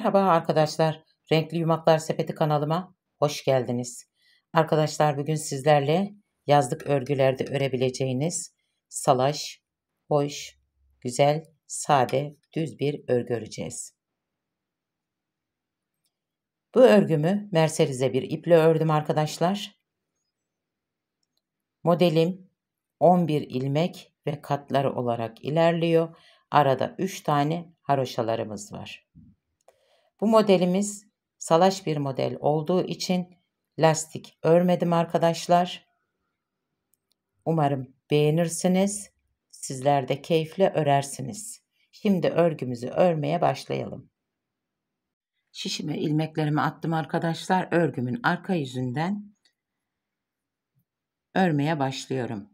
Merhaba arkadaşlar. Renkli Yumaklar Sepeti kanalıma hoş geldiniz. Arkadaşlar bugün sizlerle yazlık örgülerde örebileceğiniz salaş, hoş, güzel, sade, düz bir örgü öreceğiz. Bu örgümü merserize bir iple ördüm arkadaşlar. Modelim 11 ilmek ve katlar olarak ilerliyor. Arada 3 tane haroşalarımız var. Bu modelimiz salaş bir model olduğu için lastik örmedim arkadaşlar. Umarım beğenirsiniz. Sizler de keyifle örersiniz. Şimdi örgümüzü örmeye başlayalım. Şişime ilmeklerimi attım arkadaşlar. Örgümün arka yüzünden örmeye başlıyorum.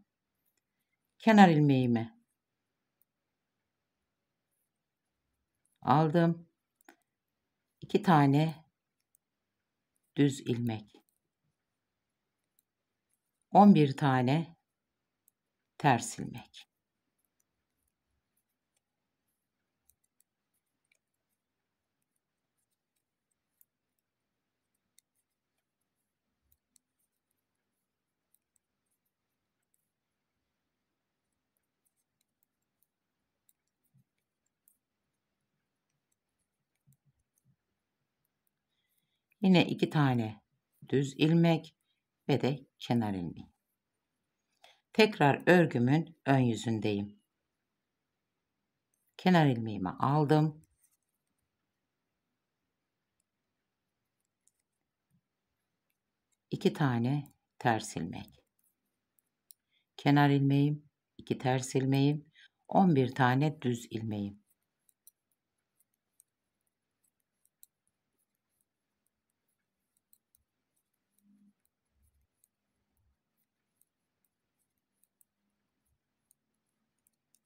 Kenar ilmeğimi aldım. 2 tane düz ilmek. 11 tane ters ilmek. Yine 2 tane düz ilmek ve de kenar ilmeği. Tekrar örgümün ön yüzündeyim. Kenar ilmeğimi aldım. İki tane ters ilmek. Kenar ilmeğim, 2 ters ilmeğim, 11 tane düz ilmeğim.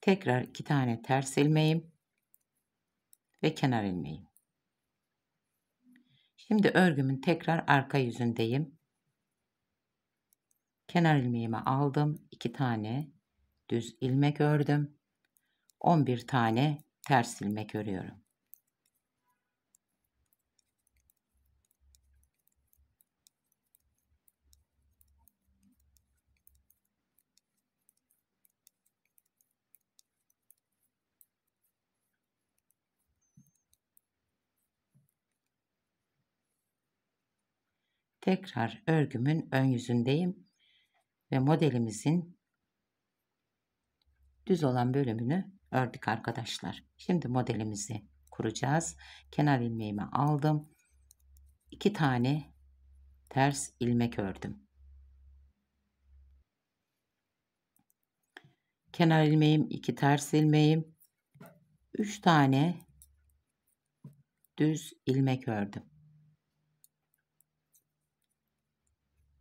Tekrar 2 tane ters ilmeğim ve kenar ilmeğim. Şimdi örgümün tekrar arka yüzündeyim. Kenar ilmeğimi aldım. 2 tane düz ilmek ördüm. 11 tane ters ilmek örüyorum. Tekrar örgümün ön yüzündeyim ve modelimizin düz olan bölümünü ördük arkadaşlar. Şimdi modelimizi kuracağız. Kenar ilmeğimi aldım. 2 tane ters ilmek ördüm. Kenar ilmeğim, 2 ters ilmeğim, 3 tane düz ilmek ördüm.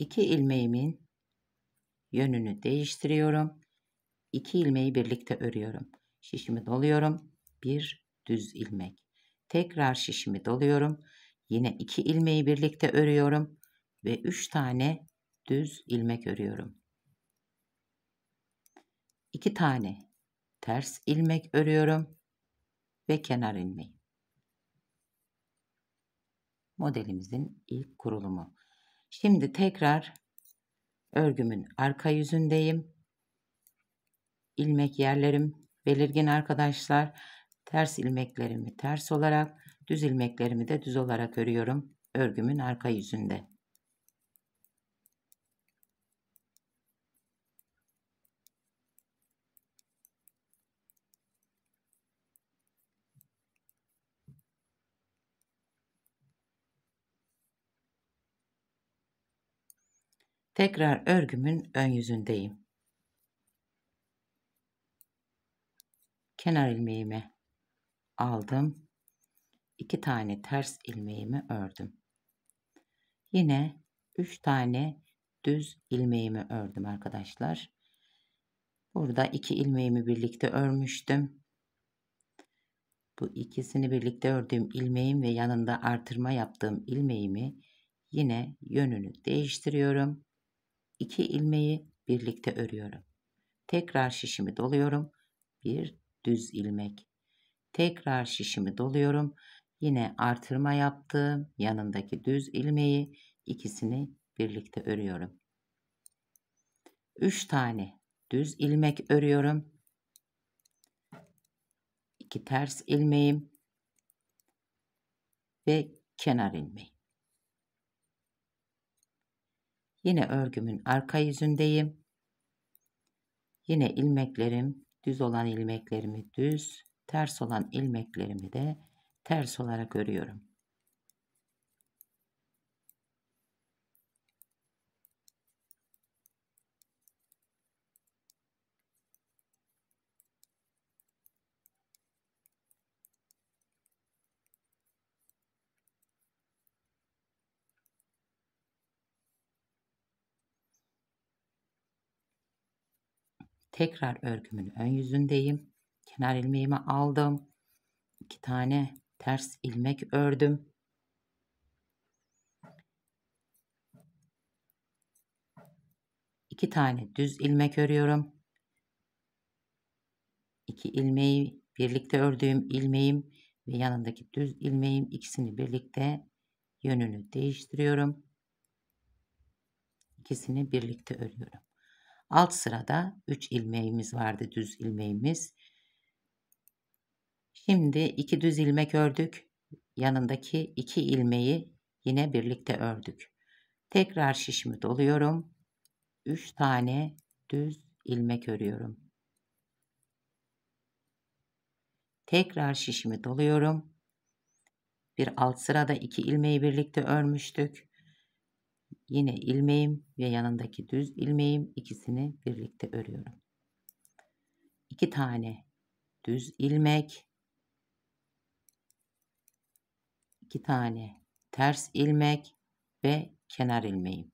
2 ilmeğimin yönünü değiştiriyorum. 2 ilmeği birlikte örüyorum. Şişimi doluyorum. Bir düz ilmek. Tekrar şişimi doluyorum. Yine 2 ilmeği birlikte örüyorum ve 3 tane düz ilmek örüyorum. 2 tane ters ilmek örüyorum ve kenar ilmeği. Modelimizin ilk kurulumu. Şimdi tekrar örgümün arka yüzündeyim. İlmek yerlerim belirgin arkadaşlar. Ters ilmeklerimi ters olarak, düz ilmeklerimi de düz olarak örüyorum örgümün arka yüzünde. Tekrar örgümün ön yüzündeyim. Kenar ilmeğimi aldım. 2 tane ters ilmeğimi ördüm. Yine 3 tane düz ilmeğimi ördüm arkadaşlar. Burada 2 ilmeğimi birlikte örmüştüm. Bu ikisini birlikte ördüğüm ilmeğim ve yanında artırma yaptığım ilmeğimi yine yönünü değiştiriyorum. 2 ilmeği birlikte örüyorum. Tekrar şişimi doluyorum. Bir düz ilmek. Tekrar şişimi doluyorum. Yine artırma yaptım. Yanındaki düz ilmeği, ikisini birlikte örüyorum. 3 tane düz ilmek örüyorum. 2 ters ilmeğim ve kenar ilmeği. Yine örgümün arka yüzündeyim. Yine ilmeklerim, düz olan ilmeklerimi düz, ters olan ilmeklerimi de ters olarak örüyorum. Tekrar örgümün ön yüzündeyim. Kenar ilmeğimi aldım. 2 tane ters ilmek ördüm. 2 tane düz ilmek örüyorum. 2 ilmeği birlikte ördüğüm ilmeğim ve yanındaki düz ilmeğim, ikisini birlikte yönünü değiştiriyorum. İkisini birlikte örüyorum. Alt sırada 3 ilmeğimiz vardı, düz ilmeğimiz. Şimdi 2 düz ilmek ördük. Yanındaki 2 ilmeği yine birlikte ördük. Tekrar şişimi doluyorum. 3 tane düz ilmek örüyorum. Tekrar şişimi doluyorum. Bir alt sırada 2 ilmeği birlikte örmüştük. Yine ilmeğim ve yanındaki düz ilmeğim, ikisini birlikte örüyorum. 2 tane düz ilmek, 2 tane ters ilmek ve kenar ilmeğim.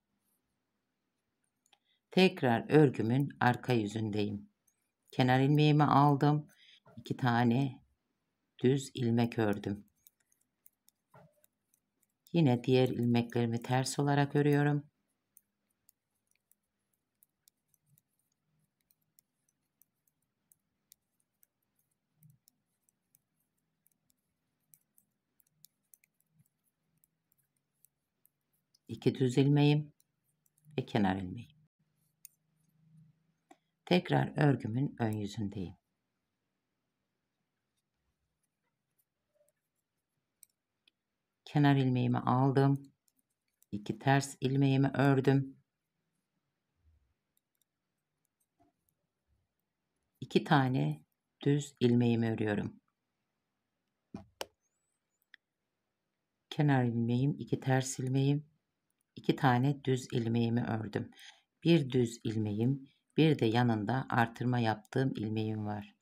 Tekrar örgümün arka yüzündeyim. Kenar ilmeğimi aldım. 2 tane düz ilmek ördüm. Yine diğer ilmeklerimi ters olarak örüyorum. İki düz ilmeğim ve kenar ilmeğim. Tekrar örgümün ön yüzündeyim. Kenar ilmeğimi aldım. 2 ters ilmeğimi ördüm. 2 tane düz ilmeğimi örüyorum. Kenar ilmeğim, 2 ters ilmeğim, 2 tane düz ilmeğimi ördüm. Bir düz ilmeğim, bir de yanında artırma yaptığım ilmeğim var.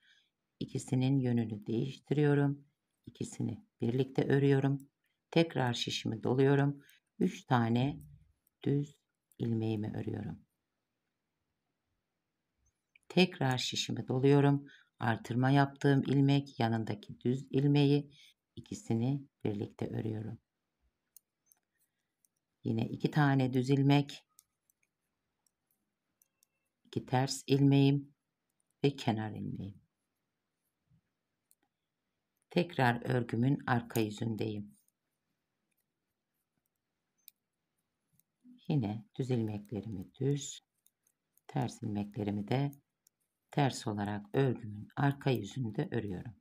İkisinin yönünü değiştiriyorum. İkisini birlikte örüyorum. Tekrar şişimi doluyorum. 3 tane düz ilmeğimi örüyorum. Tekrar şişimi doluyorum. Artırma yaptığım ilmek, yanındaki düz ilmeği, ikisini birlikte örüyorum. Yine 2 tane düz ilmek, 2 ters ilmeğim ve kenar ilmeğim. Tekrar örgümün arka yüzündeyim. Yine düz ilmeklerimi düz, ters ilmeklerimi de ters olarak örgümün arka yüzünde örüyorum.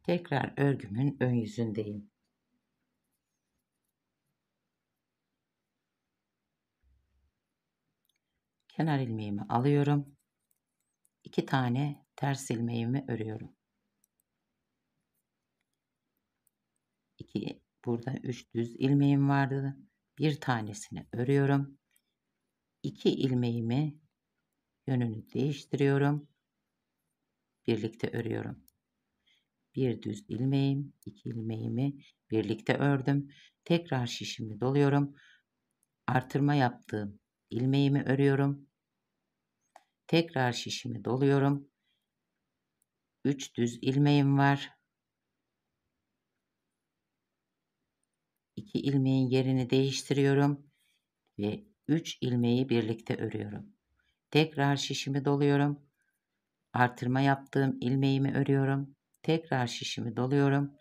Tekrar örgümün ön yüzündeyim. Kenar ilmeğimi alıyorum. 2 tane ters ilmeğimi örüyorum. Burada 3 düz ilmeğim vardı. Bir tanesini örüyorum. 2 ilmeğimi yönünü değiştiriyorum. Birlikte örüyorum. Bir düz ilmeğim, 2 ilmeğimi birlikte ördüm. Tekrar şişimi doluyorum. Artırma yaptığım ilmeğimi örüyorum. Tekrar şişimi doluyorum. 3 düz ilmeğim var. 2 ilmeğin yerini değiştiriyorum ve 3 ilmeği birlikte örüyorum. Tekrar şişimi doluyorum. Artırma yaptığım ilmeğimi örüyorum. Tekrar şişimi doluyorum.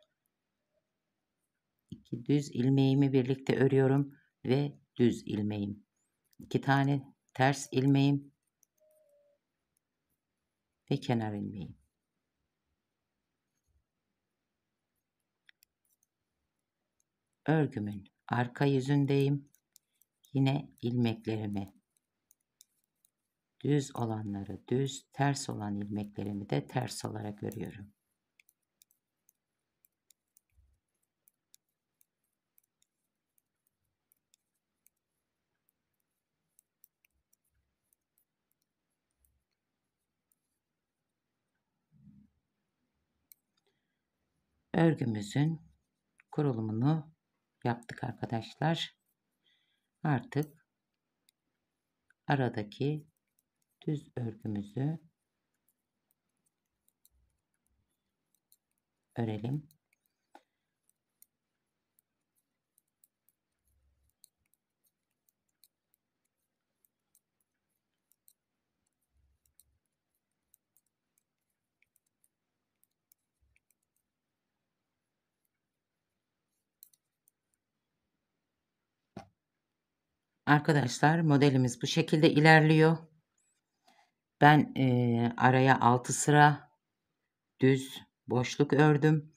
2 düz ilmeğimi birlikte örüyorum ve düz ilmeğim. 2 tane ters ilmeğim ve kenar ilmeğim. Örgümün arka yüzündeyim. Yine ilmeklerimi düz olanları düz, ters olan ilmeklerimi de ters olarak örüyorum. Örgümüzün kurulumunu yaptık arkadaşlar. Artık aradaki düz örgümüzü örelim. Arkadaşlar modelimiz bu şekilde ilerliyor. Ben araya 6 sıra düz boşluk ördüm.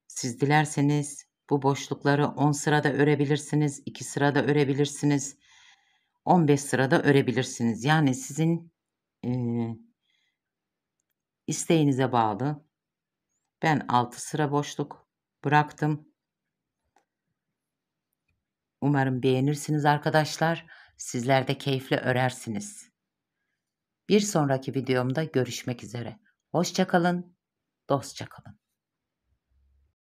Siz dilerseniz bu boşlukları 10 sırada örebilirsiniz, 2 sırada örebilirsiniz, 15 sırada örebilirsiniz. Yani sizin isteğinize bağlı. Ben 6 sıra boşluk bıraktım. Umarım beğenirsiniz arkadaşlar. Sizler de keyifle örersiniz. Bir sonraki videomda görüşmek üzere. Hoşça kalın, dostça kalın.